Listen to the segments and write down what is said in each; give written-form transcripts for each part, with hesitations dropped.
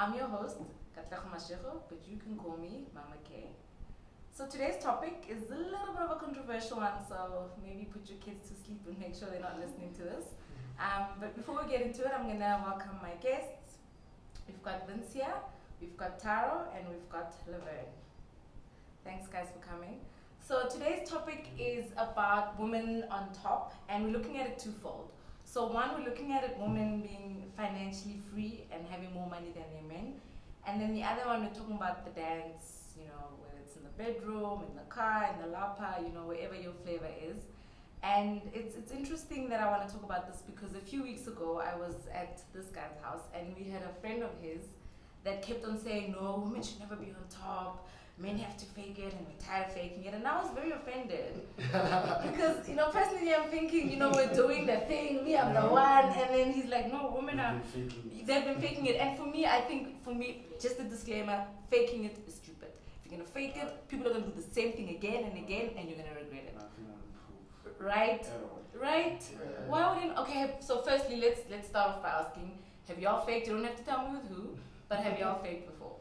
I'm your host, Katla Mashego, but you can call me Mama K. So today's topic is a little bit of a controversial one, so maybe put your kids to sleep and make sure they're not listening to this. But before we get into it, I'm gonna welcome my guests. We've got Vince here, we've got Taro, and we've got Laverne. Thanks guys for coming. So today's topic is about women on top, and we're looking at it twofold. So one, we're looking at it women being financially free and having more money than their men. And then the other one, we're talking about the dance, whether it's in the bedroom, in the car, in the lapa, wherever your flavor is. And it's interesting that I want to talk about this because a few weeks ago, I was at this guy's house and we had a friend of his that kept on saying, no, women should never be on top. Men have to fake it and we're tired of faking it. And I was very offended. Because, personally I'm thinking, we're doing the thing, me, I'm the one. And then he's like, no, women they've been faking it. And for me, just a disclaimer, faking it is stupid. If you're going to fake it, people are going to do the same thing again and again and you're going to regret it. Right? Right? Yeah. Why wouldn't, okay, so firstly, let's start off by asking, have y'all faked? You don't have to tell me with who, but have y'all faked before?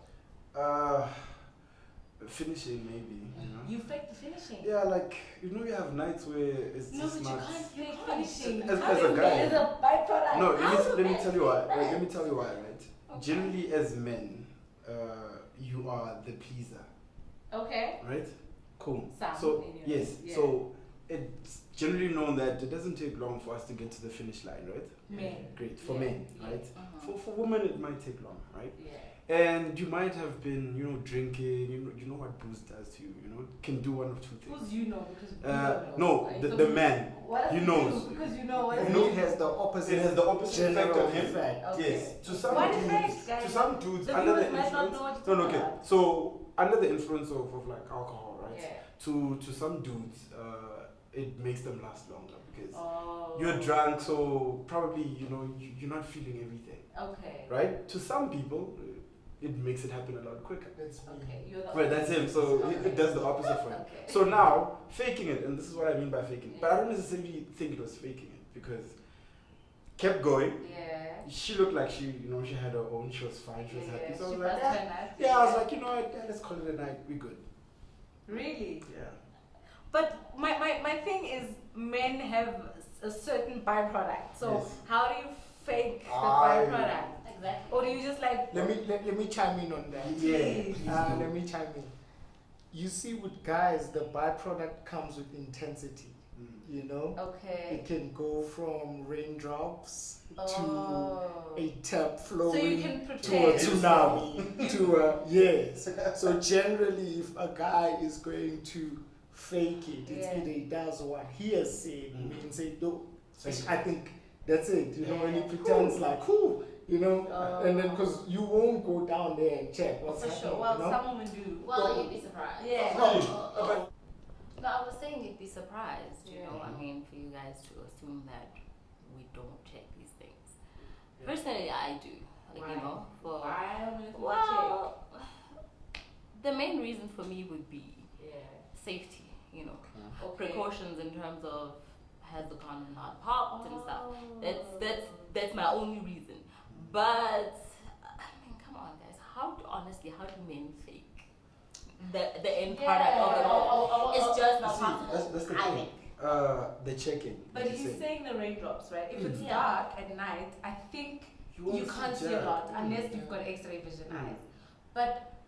Finishing maybe, You faked the finishing? Yeah, like, you have nights where it's No, just but you not... can't fake finishing. As a guy. It's a byproduct. No, How let me do tell you why. Let me tell you why, right? Okay. Generally as men, you are the pleaser, Okay. right? Cool. Some, So, anyways, yes, yeah. so it's generally known that it doesn't take long for us to get to the finish line, right? Men. Great, for Yeah, men, yeah, right? uh-huh. For women it might take long, right? Yeah. And you might have been, drinking, you know what booze does to you, can do one of two things. Who's because you don't know? No, Right? the So man. What does He it knows. do? Because you know what For it me, is. It has the opposite. It has the opposite effect general on him. effect. Okay. Yes. To some What dudes, effect, guys? to some dudes The under the viewers might not influence. know what No, you're okay. talking about. So under the influence of like alcohol, right? Yeah. To some dudes, it makes them last longer because Oh. you're drunk, so probably you're not feeling everything, Okay. right? To some people, it makes it happen a lot quicker. That's me. Okay. You're the Right, that's him. So Okay. it does the opposite for him. Okay. So now, faking it, and this is what I mean by faking it, but I Yeah. don't necessarily think it was faking it because kept going. Yeah. She looked like she had her own. She was fine. She was happy. So I was She like, passed her night. yeah. I was like, let's call it a night. We good. Really? Yeah. But my thing is, men have a certain byproduct. So Yes. how do you fake the I- byproduct? Exactly. Or do you just like? Let me chime in on that. Please. Let me chime in. You see, with guys, the byproduct comes with intensity. Okay. It can go from raindrops Oh. to a tap So flowing you can to a pretend. tsunami to a yes. So generally, if a guy is going to fake it, it's Yeah. either he does what he has said, means say no. Fake I think that's it. When he Yeah. pretends like cool, Oh. and then because you won't go down there and check what's For happening. sure. Well, you know? some women do. Well, you'd be surprised. Yeah. No, I was saying you'd be surprised, Yeah. I mean, for you guys to assume that we don't check these things. Personally, I do. Why? For Why am I well, the main reason for me would be Yeah. safety, Okay. precautions in terms of has the condom not popped and stuff. Oh. That's my only reason. But I mean, come on, guys. How do men fake the end product of it all? It's just not See, possible. that's the I thing. think. The checking. But like you he's said. saying the raindrops, right? If it's Yeah. dark at night, I think won't you can't see a jack. lot unless you've got X-ray vision Mm. eyes.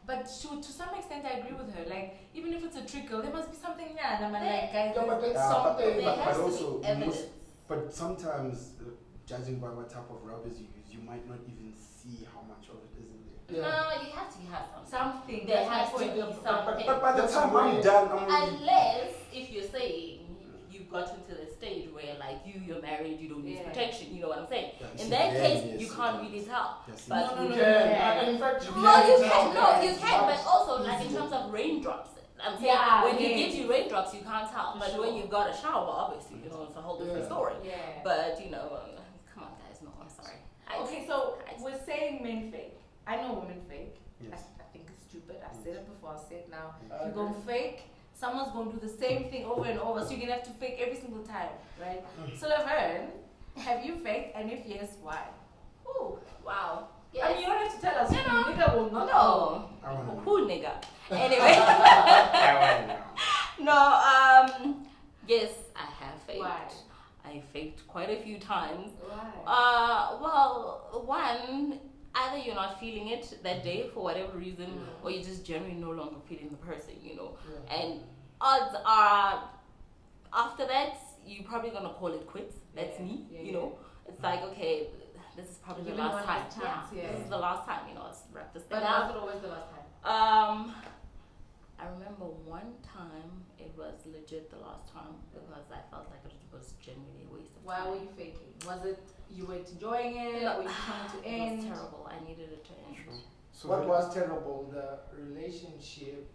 But to some extent, I agree with her. Like, even if it's a trickle, there must be something. Yeah, and I'm like, guys. Yeah, but that's Yeah, something. There has to also be evidence. But sometimes, judging by what type of rubbers you use, you might not even see how much of it is in there. Yeah. No, you have to have something. Something. There That's my has to point. be something. But by the That's time why- I'm done, I'm already... Unless if you're saying you've gotten to the stage where like you're married, you don't use Yeah. protection, you know what I'm saying? Yeah, In see, that then, case, yes, you you can't can. really tell. Yes, But No, You no, can. yeah. In fact, no, you can. can. No, you It's can. But much also, like in easier. terms of raindrops, I'm saying Yeah, when he yeah. gives you raindrops, you can't tell. For But sure. when you've got a shower, obviously, it's a whole different Yeah. story. Yeah. But come on, guys, no, I'm sorry. Okay, so we're saying men fake. I know women fake. Yes. I think it's stupid. I said it before. I'll say it now. I If you're agree. gonna fake, someone's gonna do the same thing over and over. So you're gonna have to fake every single time, right? So Laverne, have you faked? And if yes, why? Ooh, wow. Yes. I mean, you don't have to tell us. No, no. Nigga will not know. No. I wanna know. Who nigga? Anyway. I wanna know. No, yes, I have faked. Why? I faked quite a few times. Why? Well, one, either you're not feeling it that day for whatever reason, or you're just generally no longer feeling the person, you know. And odds are, after that, you're probably gonna call it quits. That's me, you know. It's like, okay, this is probably the last time. This is the last time, you know. Let's wrap this thing But up. was it always the last time? I remember one time it was legit the last time because I felt like it was genuinely a waste of time. Why were you faking? Was it you were enjoying it? No. Were you trying to It end? was terrible. I needed it to end. So What was terrible, the relationship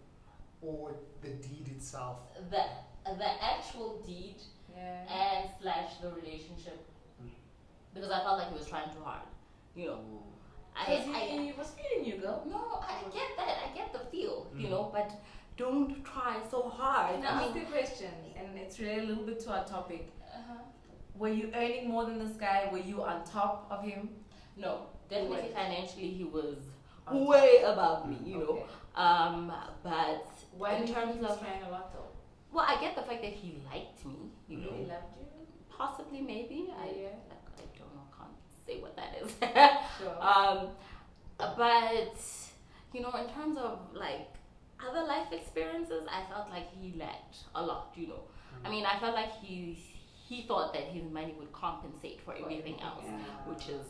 or the deed itself? The actual deed Yeah. and / the relationship, because I felt like he was trying too hard, you know. Because he was feeling you, girl. No, I get that. I get the feel, you know, but don't try so hard. Can I ask you a question? And it's related a little bit to our topic. Were you earning more than this guy? Were you on top of him? No, definitely Wait. financially he was On way above me, you know. Okay. But Why in did you think terms he was of, trying a lot though? well, I get the fact that he liked me, you know. He loved you? Possibly, maybe. I don't know. Can't say what that is. Sure. But you know, in terms of like other life experiences, I felt like he lacked a lot. You know, I mean, I felt like he thought that his money would compensate for everything else, which is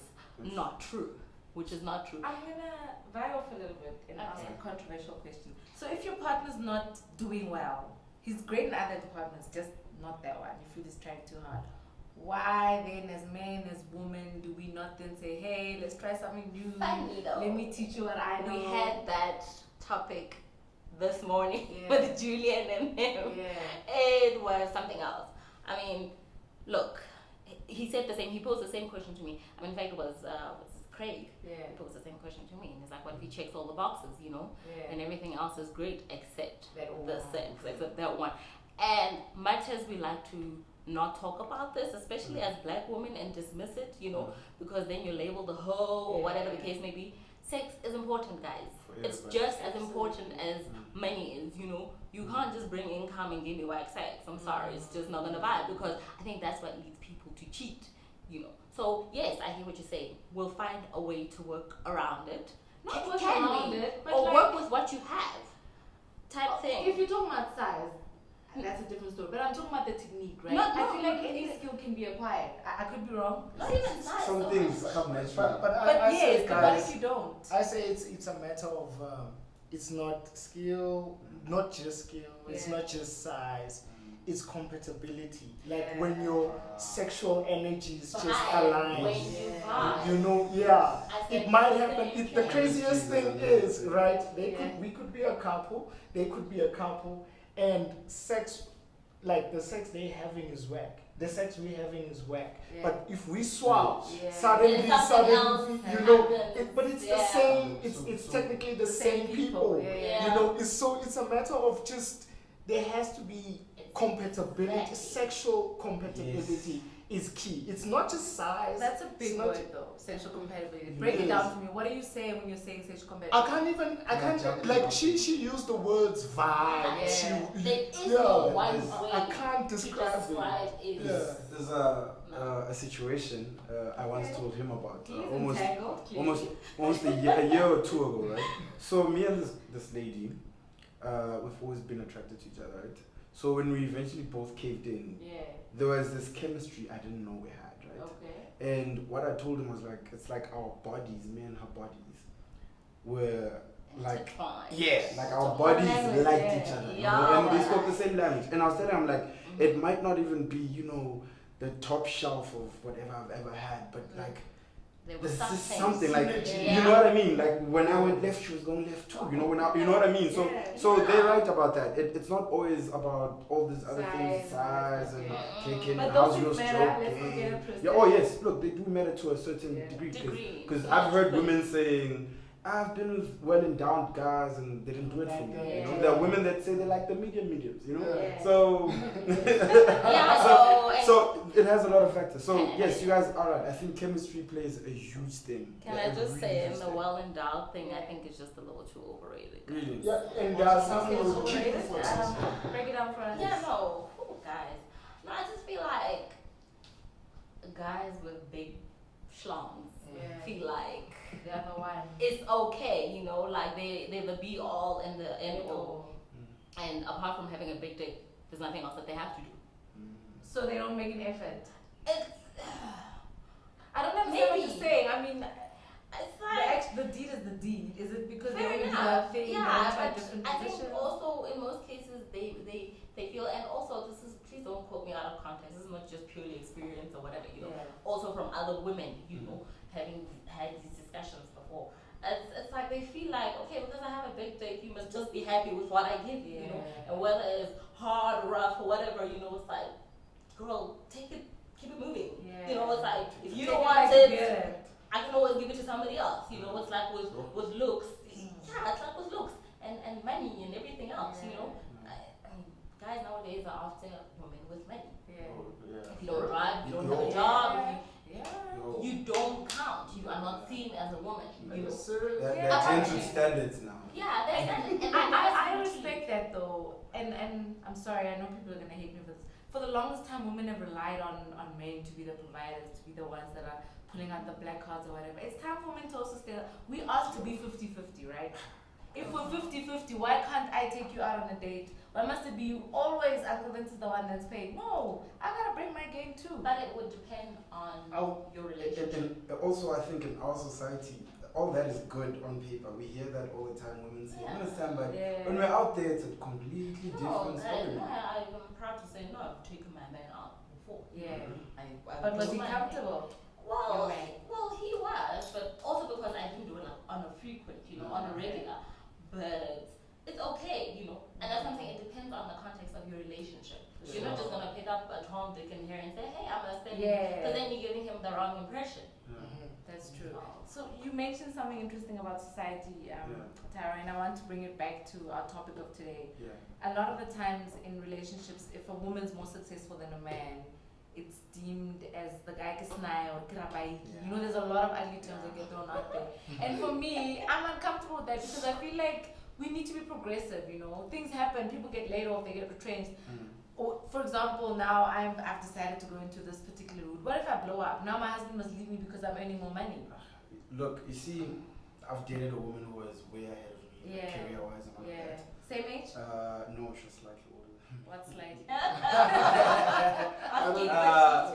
not true. Which is not true. I'm gonna veer off a little bit and ask Okay. a controversial question. So if your partner's not doing well, he's great in other departments, just not that one. You feel he's trying too hard. Why then, as men, as women, do we not then say, hey, let's try something new? Funny though. Let me teach you what I know. We had that topic this morning Yeah. with Julian and him. Yeah. It was something else. I mean, look, he said the same. He posed the same question to me. I mean, in fact, it was Craig. Yeah. He posed the same question to me. And he's like, what if he checks all the boxes, you know? Yeah. And everything else is great except That the one. sex, except that one. And much as we like to not talk about this, especially as black women, and dismiss it, you know, because then you're labeled a hoe or whatever the case may be. Sex is important, guys. It's just as important as money is, you know. You can't just bring income and give me whack sex. I'm sorry, it's just not gonna vibe, because I think that's what leads people to cheat, you know. So yes, I hear what you're saying. We'll find a way to work around it. Not work Can around we? it, but Or like, work with what you have, type thing. if you're talking about size, that's a different story. But I'm talking about the technique, right? No, I feel like no, any skill can be acquired. I could be wrong. Not even size. Some so things much. come naturally. But But I yes, say, but what guys, if you don't? I say it's a matter of it's not skill, not just skill. It's Yeah. not just size. It's compatibility. Like Yeah. when your sexual energies just Vibe, align. when you vibe. You know, yeah. I said It might the happen. same The thing. craziest thing is, right? Yeah. We could be a couple. They could be a couple, and sex, like the sex they're having is whack. The sex we're having is whack. Yeah. But if we swap, Yeah. suddenly, Then something else you know, happens. but it's the Yeah. same. It's So- technically the same people. Yeah. You know, it's a matter of just there has to be compatibility. Exactly. Sexual compatibility is key. It's not just size. That's a It's big not- word though, sexual compatibility. Break it Yes. down for me. What are you saying when you're saying sexual I compatibility? can't like she used the words vibe. Yeah. She, There is yeah. no one There's- way I can't to describe it. describe it. Yeah. There's a situation I once told him about Please almost entangle, please. almost a year or two ago, right? So me and this lady, we've always been attracted to each other, right? So when we eventually both caved in, Yeah. there was this chemistry I didn't know we had, right? Okay. And what I told him was like, it's like our bodies, me and her bodies, were like, Intertwined. yeah, like our So bodies language, liked yeah. each other, you Yeah. know? And they spoke the same language. And I was telling him like, Mhm. it might not even be, you know, the top shelf of whatever I've ever had, but like There was there's just something like synergy. you know what I mean. Like when I went left, she was going left too. You know you know what I mean. So Yeah. so they're right about that. It's not always about all these other things, Size size and and- taking But how's those your things stroke matter. Let's not get game. it Yeah. Oh yes. Look, they do matter to a certain Yeah. degree. Because Degree. I've heard women saying, I've been with well endowed guys and they didn't do it for me. You know? Yeah. There are women that say they like the mediums. You know. Yeah. So Yeah, so, so it has a lot of factors. So And- yes, you guys are right. I think chemistry plays a huge thing. Can Yeah, I a just really say, huge in the thing. well-endowed thing, I think it's just a little too overrated. Really? Yeah, and there are some Okay, people so who keep rate it it, for themselves. break it down for us. Yeah, no, guys. No, I just feel like guys with big schlongs Yeah. feel like The other one. it's okay, you know, like they're the be all and the end all. And apart from having a big dick, there's nothing else that they have to do. So they don't make an effort. It's, I don't understand what Maybe. you're saying. I mean, it's like, the deed is the deed. Is it because they fair only do enough. one thing? Yeah, they try but different I think positions? also in most cases they feel, and also this is, please don't quote me out of context. This is not just purely experience or whatever, you know. Yeah. Also from other women, you know, having had these discussions before. It's like they feel like, okay, because I have a big dick, you must just be happy with what I give you, you know. Yeah. And whether it's hard, rough, or whatever, you know, it's like, girl, take it, keep it moving. Yeah. You know, it's like, if you Take don't it want like you it, get it. I can always give it to somebody else. You know, it's like with looks. Mm. Yeah, it's like with looks and money and everything else, you know. I mean, guys nowadays are after women with money. Yeah. If you don't drive, you don't have a Yo. job, Yeah. Yo. you don't count. You are not seen as a woman. You know. Sir, There Yeah. there are gender standards now. Yeah, that's and I respect that though, and I'm sorry, I know people are gonna hate me for this. For the longest time, women have relied on men to be the providers, to be the ones that are pulling out the black cards or whatever. It's time for men to also stay. We asked to be 50-50, right? If we're 50-50, why can't I take you out on a date? Why must it be always Uncle Vince is the one that's paid? No, I gotta bring my game too. But it would depend on your relationship. And also, I think in our society, all that is good on paper. We hear that all the time. Women say, Yeah. "I understand," but Yeah. when we're out there, it's a completely No, different story. I'm proud to say no. I've taken my man out before. Yeah. I But was he don't mind. comfortable? Well, Your man? he was, but also because I didn't do it on a frequent, you know, on a regular. But it's okay, you know, and that's something. It depends on the context of your relationship. You're not just gonna pick up a Tom, Dick, and Harry and say, "Hey, I'm gonna spend," Yeah. because then you're giving him the wrong impression. That's true. So you mentioned something interesting about society, Tara, and I want to bring it back to our topic of today. Yeah. A lot of the times in relationships, if a woman's more successful than a man, it's deemed as the guy kisnai or kirabai. You know, there's a lot of ugly terms that get thrown out there. And for me, I'm uncomfortable with that because I feel like we need to be progressive, you know. Things happen, people get laid off, they get retrenched. Or, for example, now I've decided to go into this particular route. What if I blow up? Now my husband must leave me because I'm earning more money. Look, you see, I've dated a woman who was way ahead of me, Yeah. career-wise and all Yeah. that. Same age? No, she was slightly older. What's like? I don't think that's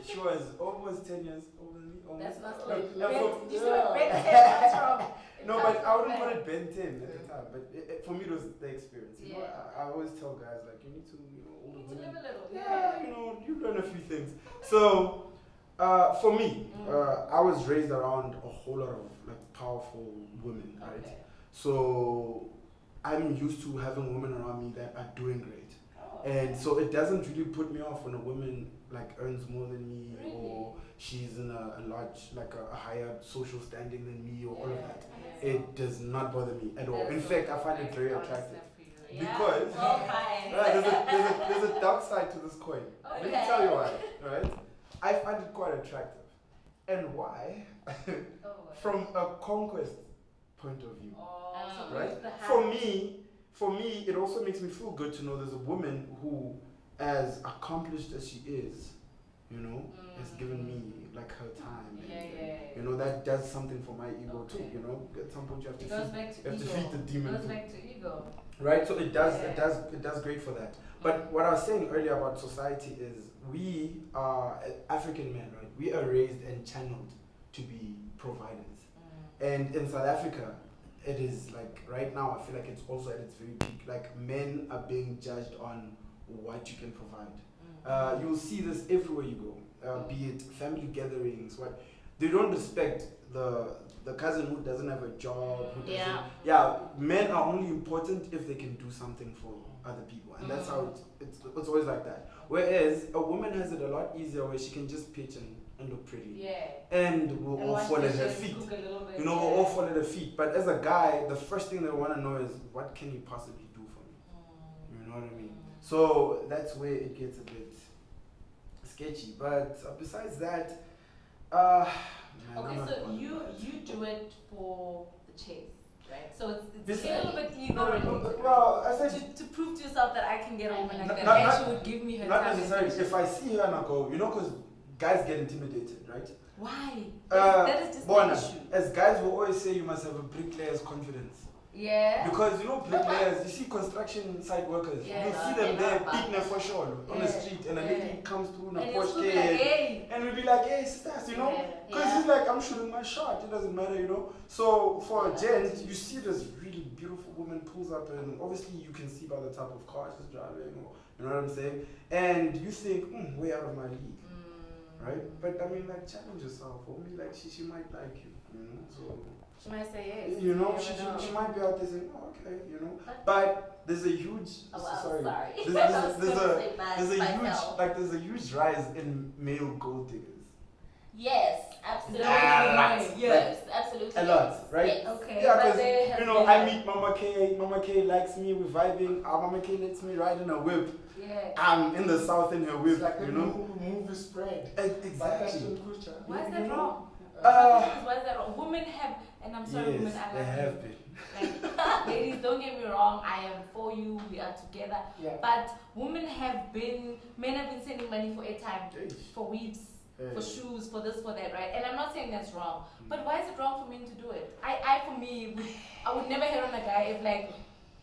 She was almost 10 years older than me. That's not Like, like like, Ben, you see yeah. what Ben comes from? It No, comes but I from wouldn't Ben. put it Ben 10 at the time. But for me, it was the experience. You know, Yeah. I always tell guys, like, you need to, older You need to women. live a little. Yeah, you learn a few things. So, for me, I was raised around a whole lot of like powerful women, right? Okay. So I'm used to having women around me that are doing great. Oh. And so it doesn't really put me off when a woman like earns more than me Really? or she's in a large, like a higher social standing than me or all of that. Yeah. It does not bother me at all. That's In so fact, I good. find it very Proud attractive. stuff for you. Because Okay. there's a dark side to this coin. Let me Okay. tell you why, right? I find it quite attractive. And why? Oh, From a conquest point of view. oh, so Right? who's the For me, it also makes me feel good to know there's a woman who, as accomplished as she is, has given me like her time. Yeah. That does something for my ego too. At some point you have to It goes feed, back to you have to ego. feed the demon Goes too. back to ego. Right? So it does Yeah. it does great for that. But what I was saying earlier about society is we are African men, right? We are raised and channeled to be providers. And in South Africa, it is like right now I feel like it's also at its very peak. Like men are being judged on what you can provide. You'll see this everywhere you go. Be it family gatherings, what they don't respect the cousin who doesn't have a job. Who doesn't, men are only important if they can do something for other people, and that's how it's always like that. Whereas a woman has it a lot easier, where she can just pitch and look pretty, Yeah. and we'll And all wash fall at her dishes, feet. cook a little bit, We'll all fall at her feet. But as a guy, the first thing they want to know is what can he possibly do for me. You know what I mean? So that's where it gets a bit sketchy. But besides that, man, Okay, I'm not so bothered you by it. you do it for the chase, right? So it's This- a little bit ego No, related. well, I said to prove to yourself that I can get a woman like that, Not- and not- she would give me her not time. and necessarily. attention. If I see her and I go, because guys get intimidated, right? Why? Uh, That is just Bona, an issue. as guys will always say, you must have a bricklayer's confidence. Yeah. Because bricklayers, you see construction site workers, Yeah, you see they're them not there, about picking for sure on the Yeah, street, and a yeah. lady comes through in a And you'll Porsche still be like, cab, hey. and we'll be like, hey, sisters, you know? Because Yeah. he's like, I'm shooting my shot, it doesn't matter, you know? So for a Yeah. gent, you see this really beautiful woman pulls up, and obviously you can see by the type of car she's driving, or, you know what I'm saying? And you think, way out of my league, right? But I mean, like, challenge yourself. Only like she might like you, you know? So. She might say yes. You know, never know. she might be out there saying, oh, okay, you know. But there's a huge, Oh, well, sorry, sorry. there's I was a gonna say by there's a huge, myself. there's a huge rise in male gold diggers. Yes, absolutely. Yes, absolutely. A lot, yes. right? Yes. Okay. Yeah, but because they have you know, been- I meet Mama K. Mama K likes me. We're vibing. Mama K lets me ride in a whip. Yeah. I'm in the south in her whip. It's like the you know. movie Spread. Exactly. Why is You that know? wrong? Uh, Why is that wrong? Women have, and I'm sorry, women, yes, I they love have you. been. Like, ladies, don't get me wrong. I am for you. We are together. Yeah. But women have been, men have been sending money for airtime, for weeks, for shoes, for this, for that, right? And I'm not saying that's wrong. But why is it wrong for men to do it? For me, I would never hit on a guy if like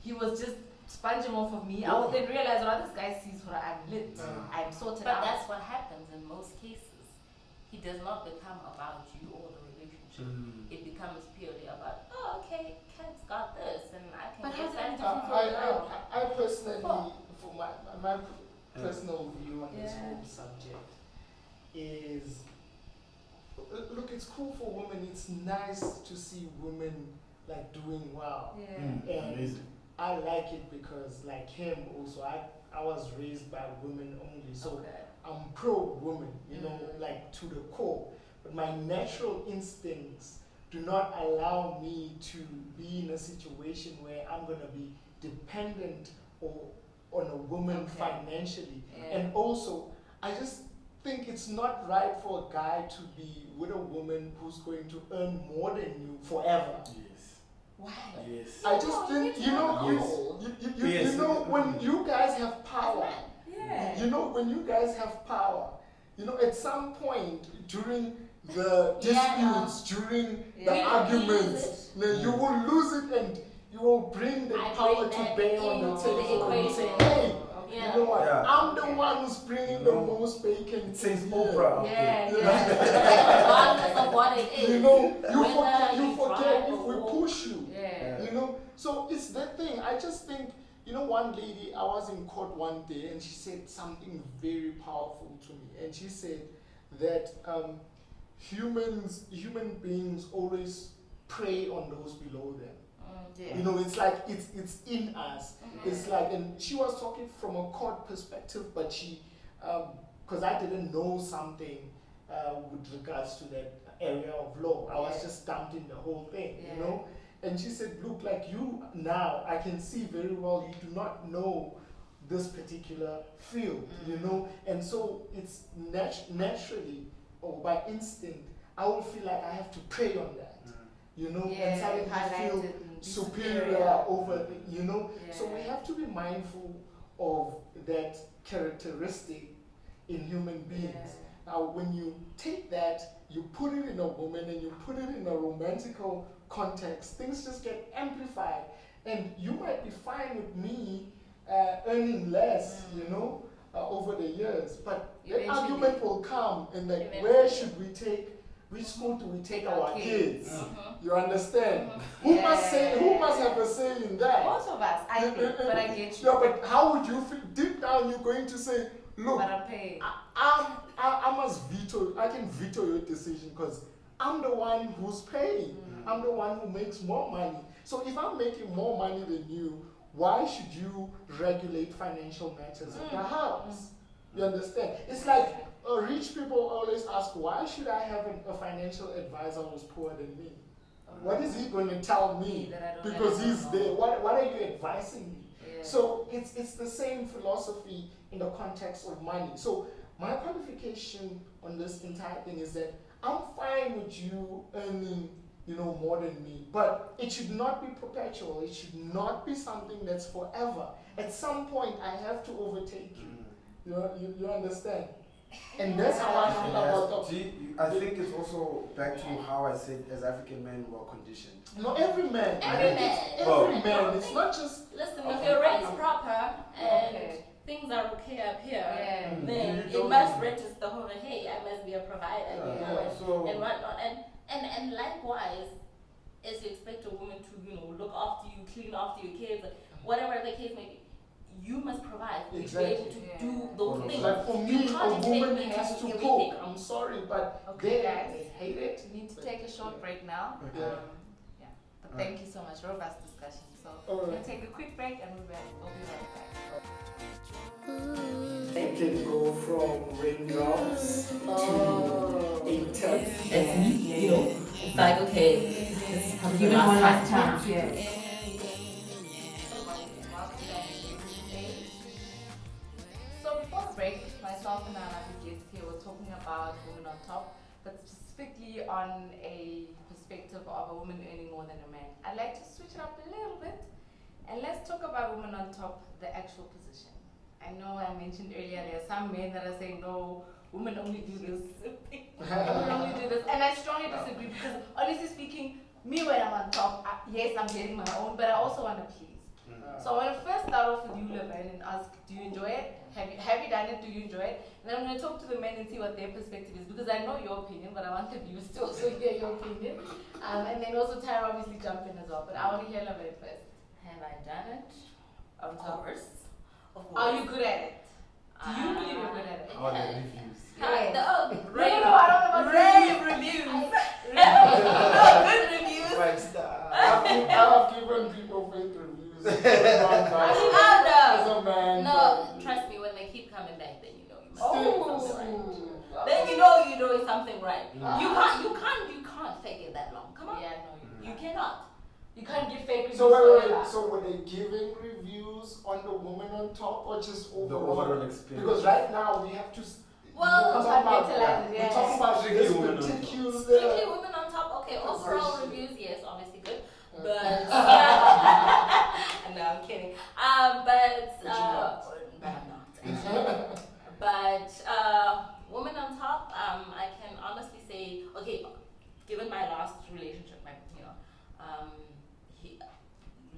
he was just sponging off of me. I would then realize, oh, this guy sees what I'm lit. I'm sorted But out. that's what happens in most cases. He does not become about you or the relationship. It becomes purely about, oh, okay, Kat's got this, and I can But get how's that that. different for a girl? I personally, for my personal view on this Yeah. whole subject is, look, it's cool for women. It's nice to see women like doing well. Yeah. And Amazing. I like it because, like him, also I was raised by women only, so Okay. I'm pro-woman, you know, Mm. like to the core. But my natural instincts do not allow me to be in a situation where I'm gonna be dependent on a woman Okay. financially. Yeah. And also, I just think it's not right for a guy to be with a woman who's going to earn more than you forever. Yes. Why? Yes. I just think, you know, Yes. you know, when you guys have power, Yeah. you know, when you guys have power, you know, at some point during the disputes, during the Yeah. arguments, you will lose it and you will bring the I power bring to that bear on the into table the and say, equation. hey, Yeah. you know what, Yeah. I'm the one who's bringing the No. most bacon. It says in Oprah. Yeah, Okay. yeah. Regardless of what it here. is. You know, Whether you you forget drive if we or push you. Yeah. You know, so it's that thing. I just think, you know, one lady, I was in court one day and she said something very powerful to me. And she said that human beings always prey on those below them. Yeah. You know, it's like it's in us. It's like, and she was talking from a court perspective, but she, because I didn't know something with regards to that area of law. I was Yeah. just dumped in the whole thing, Yeah. you know. And she said, look, like you now, I can see very well you do not know this particular field, you know. And so it's naturally or by instinct, I will feel like I have to prey on that, you know, and Yeah. suddenly Highlight feel it and be superior over the, you know. So we Yeah. have to be mindful of that characteristic in human beings. Yeah. Now, when you take that, you put it in a woman and you put it in a romantical context, things just get amplified. And you might be fine with me earning less, you know, over the years. But the Eventually. argument will come and like, Eventually. where should we take, which school do we take our kids? You understand? Who must have a say in that? Most of us, I think, but I get you. Yeah, but how would you feel? Deep down, you're going to say, look, But I'm paid. I must veto, I can veto your decision because I'm the one who's paying. I'm the one who makes more money. So if I'm making more money than you, why should you regulate financial matters in the house? You understand? It's like rich people always ask, why should I have a financial advisor who's poorer than me? What is he going to tell me? That I don't Because have he's to there. know. What are you advising me? So it's the same philosophy in the context of money. So my qualification on this entire thing is that I'm fine with you earning, more than me, but it should not be perpetual. It should not be something that's forever. At some point, I have to overtake you. You understand? And that's how I feel about the. I think it's also back to how I said as African men were conditioned. No, every man. Every man. Every man. It's not just. Listen, if you're raised proper and things are okay up here, then it must register, hey, I must be a provider, and whatnot. And likewise, as you expect a woman to, look after you, clean after your kids, whatever the case may be, you must provide. You should be able to do those things. Like for me, a woman has to cook. I'm sorry, but guys, they hate it. We need to take a short break now. But thank you so much. Robust discussion. So we'll take a quick break and we'll be right back. They can go from raindrops to a tap. That's me, It's like, okay, this is probably Give the it one last last time. chance, yeah. So before the break, myself and our guest here were talking about women on top, but specifically on a perspective of a woman earning more than a man. I'd like to switch it up a little bit and let's talk about women on top, the actual position. I know I mentioned earlier there are some men that are saying, no, women only do this. Women only do this. And I strongly disagree because honestly speaking, me when I'm on top, yes, I'm getting my own, but I also want to please. So I want to first start off with you, Levine, and ask, do you enjoy it? Have you done it? Do you enjoy it? And then I'm going to talk to the men and see what their perspective is because I know your opinion, but I want the viewers to also hear your opinion. And then also Tyra obviously jump in as well, but I want to hear Levine first. Have I done it? Of course. Are you good at it? Do you believe you're good at it? How are the reviews? Yes. Rave I don't know about rave reviews. Good reviews. 5 stars. I've given people fake reviews. Oh, As a man, no, trust me, when they keep coming back, then you know you must be doing something right. Oh. Then you know you're doing something right. You can't fake it that long. Come on. Yeah, no, You cannot. you can't give fake reviews. So forever. so were they giving reviews on the woman on top or just The overall? overall experience. Because right now we have to. Well, we talk about, compartmentalize it, we talk about Strictly this women on top. particular. Strictly women on top. Okay, overall Position. reviews, yes, obviously good. But no, I'm kidding. But I'm not. But women on top, I can honestly say, okay, given my last relationship,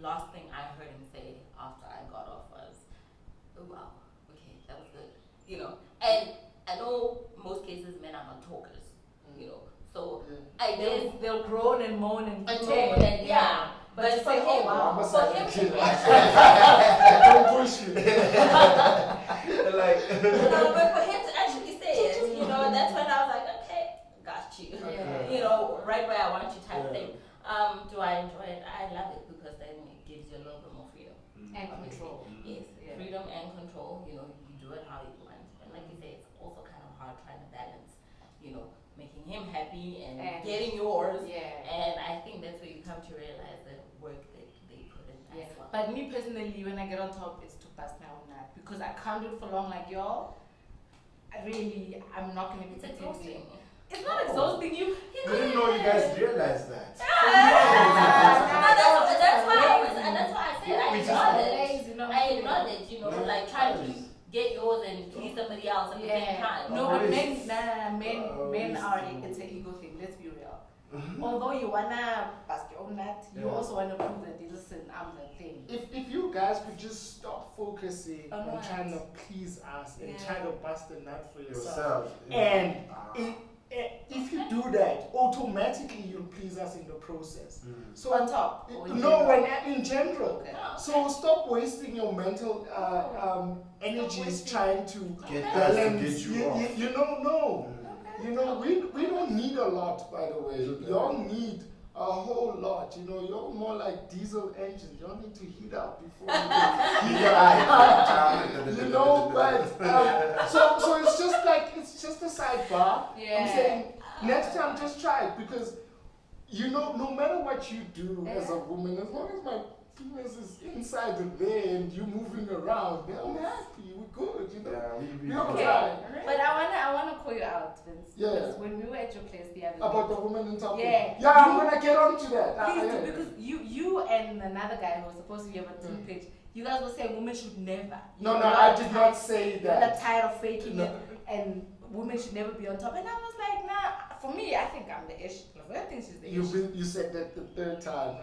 last thing I heard him say after I got off was, oh wow, okay, that was good, And I know most cases men are not talkers, so I guess They'll groan and moan and moan and but just for say, him, oh wow. for him, Don't push you. Like, but for him to actually say it, that's when I was like, okay, got you, right where I want you type thing. Do I enjoy it? I love it because then it gives you a little bit more freedom And control. Yes, freedom and control. You do it how you want. But like you say, it's also kind of hard trying to balance, making him happy and getting yours. Yeah. And I think that's where you come to realize the work that they put in as well. But me personally, when I get on top, it's to bust my own nut because I can't do it for long like y'all. I'm not gonna be It's pretending. exhausting. It's not exhausting. You I didn't know you guys realized that. That's why I said I acknowledge, like trying to get yours and please somebody else at the same time. No, but men are, it's an ego thing, let's be real. Although you wanna bust your own nut, you also wanna prove that, listen, I'm the thing. If you guys could just stop focusing on Alright. trying to please us and try to bust a nut for yourself. Yourself. And if you do that, automatically you'll please us in the process. So On top? Or in no, general? in general. Okay. So stop wasting your mental energies trying to Get us to balance. get you off. No. We don't need a lot, by the way. Y'all need a whole lot. You're more like diesel engines. Y'all need to heat up before you can heat up. But so it's just a sidebar. Yeah. I'm saying next time just try it because no matter what you do as a woman, as long as my Females is inside there and you moving around. I'm happy. We're good. You know. Yeah, we Okay, Right. but I wanna call you out, Vince. Yeah. Because when we were at your place the other About day, the woman in top. Yeah. Yeah, I'm gonna get onto that. please Yeah. do, because you and another guy who was supposed to be on a team page, you guys were saying women should never. No, You're no, I did not say You're not that. tired of faking No. it, and women should never be on top. And I was like, nah. For me, I think I'm the ish. I think she's the ish. You said that the third time.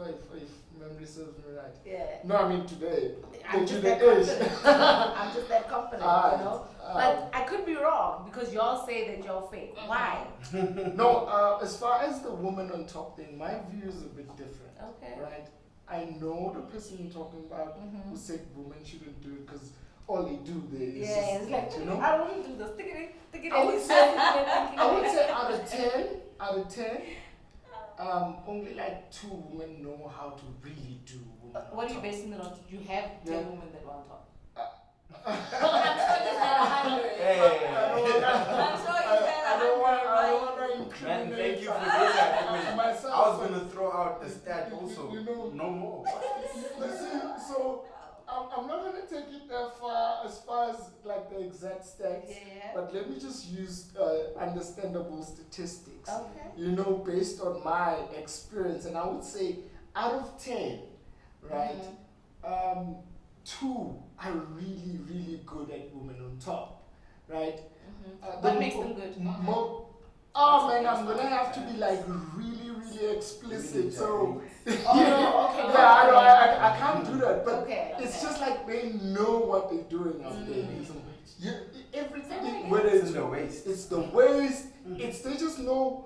If memory serves me right. Yeah. No, I mean today. I'm just that Today is. confident. I'm just that confident, Ah, you know. But I could be wrong because y'all say that y'all fake. Why? No, as far as the woman on top thing, my view is a bit different. Okay. Right? I know the person you're talking about who said women shouldn't do it because all they do there is Yeah, just, it's like, you know. I don't want to do this. Stick it in. I would say out of 10, only like 2 women know how to really do women. What are you on top. basing it on? You have 10 Yeah. women that were on top. I'm sure you had 100. I don't want to Man, incriminate thank you for doing that. myself. I was gonna throw out a stat also. You know, No more. you see, so I'm not gonna take it that far as like the exact stats. Yeah. But let me just use understandable statistics. Okay. You know, based on my experience, and I would say out of 10, right, 2 are really, really good at women on top, right? What makes them good? Oh man, I'm gonna have to be like really, really explicit. So Okay. I can't do that. But Okay. it's just like they know what they're doing out there. You, everything, whether It's it's in the waist. it's the waist, it's they just know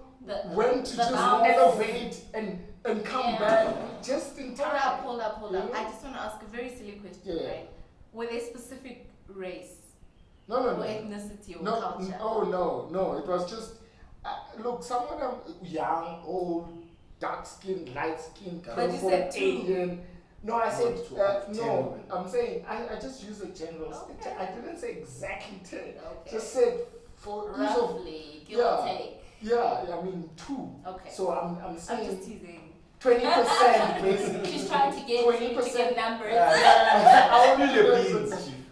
when to the just bounce. elevate and come Yeah. back just in time. Hold up. You know? I just want to ask a very silly question, Yeah. right? Were they specific race No, or ethnicity or culture? No. It was just look. Some of them young, old, dark skin, light skin, But you said 2. Asian. No, I said 2 out of 10 no. women. I'm saying I just use a general. Okay. I didn't say exactly 10. Okay. Just said for ease of Roughly, give or take. yeah. I mean 2. Okay. So I'm I'm saying just teasing. 20% basically. She's trying to get you to 20%. give numbers. I would Only the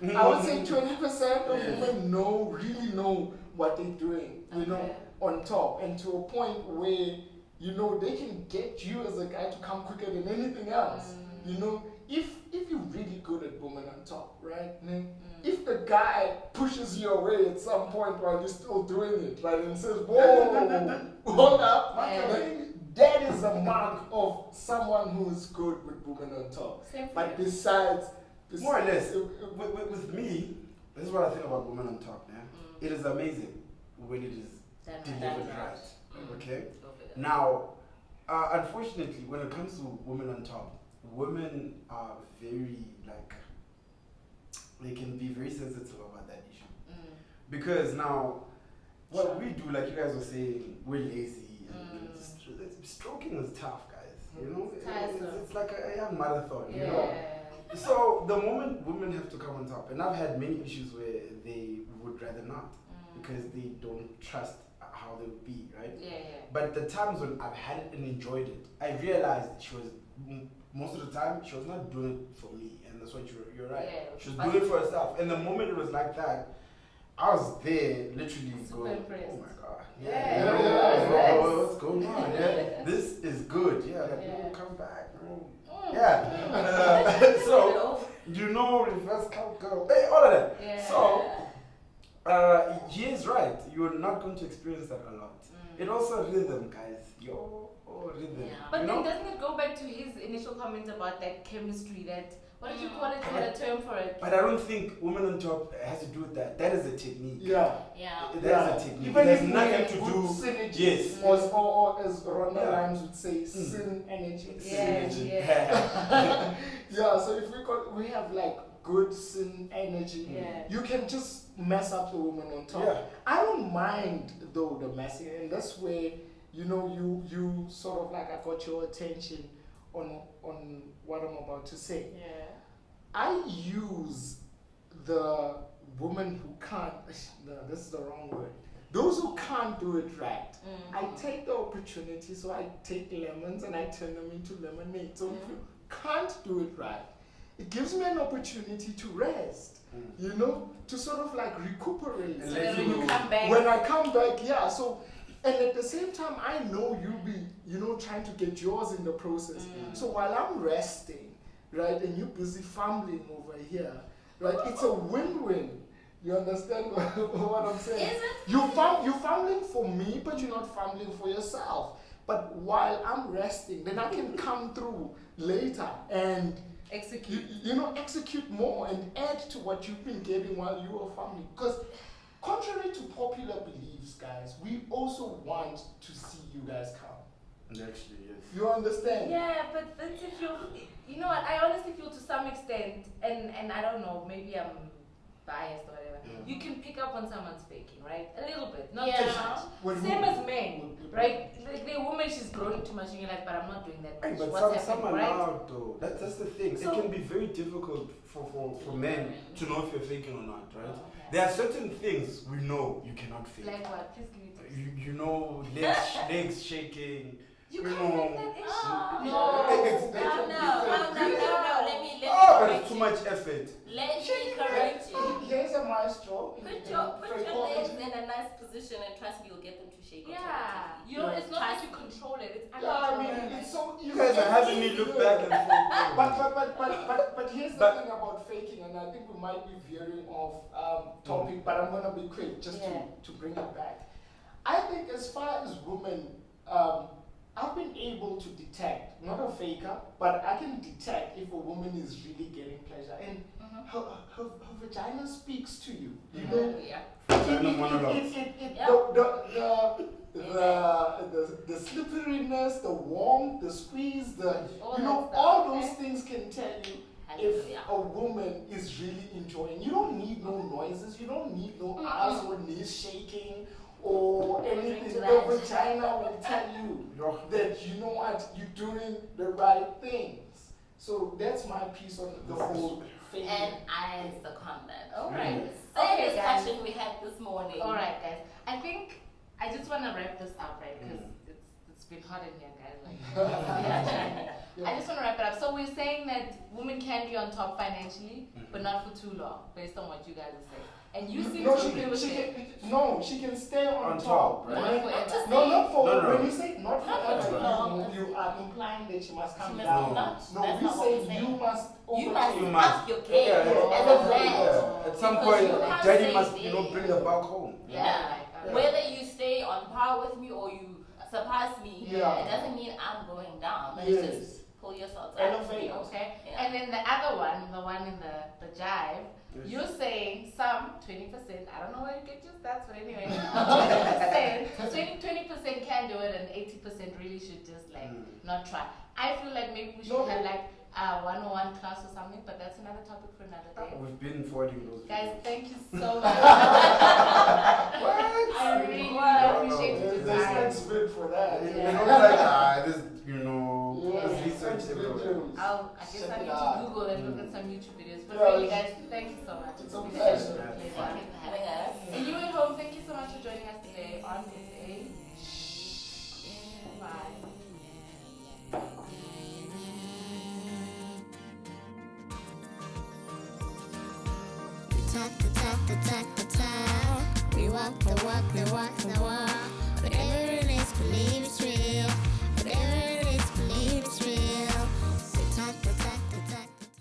beans. I would say 20% of women really know what they're doing, you know, Okay. on top, and to a point where, you know, they can get you as a guy to come quicker than anything else. You know, if you're really good at women on top, right? If the guy pushes you away at some point while you're still doing it, right, and says, "Whoa, hold up," that is a mark of someone who is good with women on top. Same for But you. besides, More or less, with me, this is what I think about women on top, man. It is amazing when it is delivered right. Okay? Now, unfortunately, when it comes to women on top, women are very, like, they can be very sensitive about that issue. Because now, what we do, like you guys were saying, we're lazy. And stroking is tough, guys. You know? It's like a young marathon, you know? So the moment women have to come on top, and I've had many issues where they would rather not because they don't trust how they would be, right? But the times when I've had it and enjoyed it, I realized she was most of the time she was not doing it for me, and that's what you're right. She was doing it for herself, and the moment it was like that, I was there literally going, impressed. "Oh my god, Yeah. what's going on? Yeah, this is good. Yeah, like Yeah. come back, yeah." So you know, reverse cowgirl, hey, all of that. Yeah. So he is right. You're not going to experience that a lot. It also rhythm, guys. Rhythm. Yeah. But you then know? doesn't it go back to his initial comment about that chemistry, that, what did you call it? You had a term for it. But I don't think women on top has to do with that. That is a technique. Yeah. That is a technique. Even It has if nothing we to have do. good synergy, Yes. or as Ronda Yeah. Rhymes would say, sin energy. Yeah. Yeah, so if we have like good sin energy, Yeah. you can just mess up the woman on top. Yeah. I don't mind though the messing, and that's where, you know, you sort of like, I got your attention on what I'm about to say. Yeah. I use the woman who can't, no, this is the wrong word. Those who can't do it right, I take the opportunity, so I take lemons and I turn them into lemonade. So if you can't do it right, it gives me an opportunity to rest, you know, to sort of like recuperate. And So let then you when you know. come back, When I come back, yeah, so, and at the same time, I know you'll be, you know, trying to get yours in the process. So while I'm resting, right, and you're busy fumbling over here, right, it's a win-win. You understand what I'm saying? Is it? You're fumbling for me, but you're not fumbling for yourself. But while I'm resting, then I can come through later and execute. you know, execute more and add to what you've been getting while you were fumbling. Because contrary to popular beliefs, guys, we also want to see you guys come. Actually, yes. You understand? Yeah, but that's if you know what, I honestly feel to some extent, and I don't know, maybe I'm biased or whatever, you can pick up on someone's faking, right? A little bit, not too Yeah. much. Same as men, right? Like the woman, she's growing too much, and you're like, but I'm not doing that Hey, much. but What's some happening, are right? loud though. That's the thing. So- it can be very difficult for men to know if you're faking or not, right? Okay. There are certain things we know you cannot fake. Like what? Please give it to me. You know, legs shaking. You you can't know. fake that issue. Oh, Yeah. no. Let me Oh, but correct it's too you. much effort. Let me correct you. Here's a maestro. Put your legs in a nice position and trust me, you'll get them to shake. Yeah. automatically. You know, it's not Trust that you control it. It's Yeah, I mean, uncontrollable. it's so You guys are having me look back and forth. But here's the But- thing about faking, and I think we might be veering off topic, but I'm gonna be quick just to bring it back. I think as far as women, I've been able to detect, not a faker, but I can detect if a woman is really getting pleasure, and her vagina speaks to you. You know, Yeah. Vagina monologues. The slipperiness, the warmth, the squeeze, All you know, that stuff, all those okay. things can tell you if Hallelujah. a woman is really enjoying. You don't need no noises, you don't need no eyes or knees shaking or anything. to The that. vagina will tell you that, you know what, you're doing the right things. So that's my piece on the whole thing. And I second that. All right. Same Okay, guys. discussion we had this morning. All right, guys. I think I just want to wrap this up, right? Because it's been hot in here, guys. Like, I just want to wrap it up. So we're saying that women can be on top financially, but not for too long, based on what you guys are saying. And you seem No, to she agree can, with she it. can, no, she can stay on On top. top, But right? not forever. No, not for, No, no. when you say not Not forever, for too long. you are implying that she must come She must down. not. No, That's we not what say we're saying. you must You overtake. must You up must. your game Yeah, as a yeah. man. At some Because point, you can't daddy say must, this. bring the bug home. Yeah. Yeah. Whether you stay on par with me or you surpass me, Yeah. it doesn't mean I'm going down. Let's Yes. just pull yourself up. Elevate. Okay. Yeah. And then the other one, the one in the jive, Yes. you're saying some 20%. I don't know where you get your stats, but anyway, 20%. 20% can do it, and 80% really should just like not try. I feel like maybe we should No. have like a 101 class or something, but that's another topic for another day. We've been forwarding those. Guys, videos. thank you so much. I really appreciate your There's time. next bit for that. You know, like, this, Yeah. this research Next everywhere. videos. I guess Check I it need out. to Google and look at some YouTube videos. But Yeah. really, guys, thank you so much. It's a been pleasure. absolute Thank you pleasure. for having us. And you at home, thank you so much for joining us today on SA. Bye. We talk the talk, the talk, the talk. We walk the walk, the walk, the walk.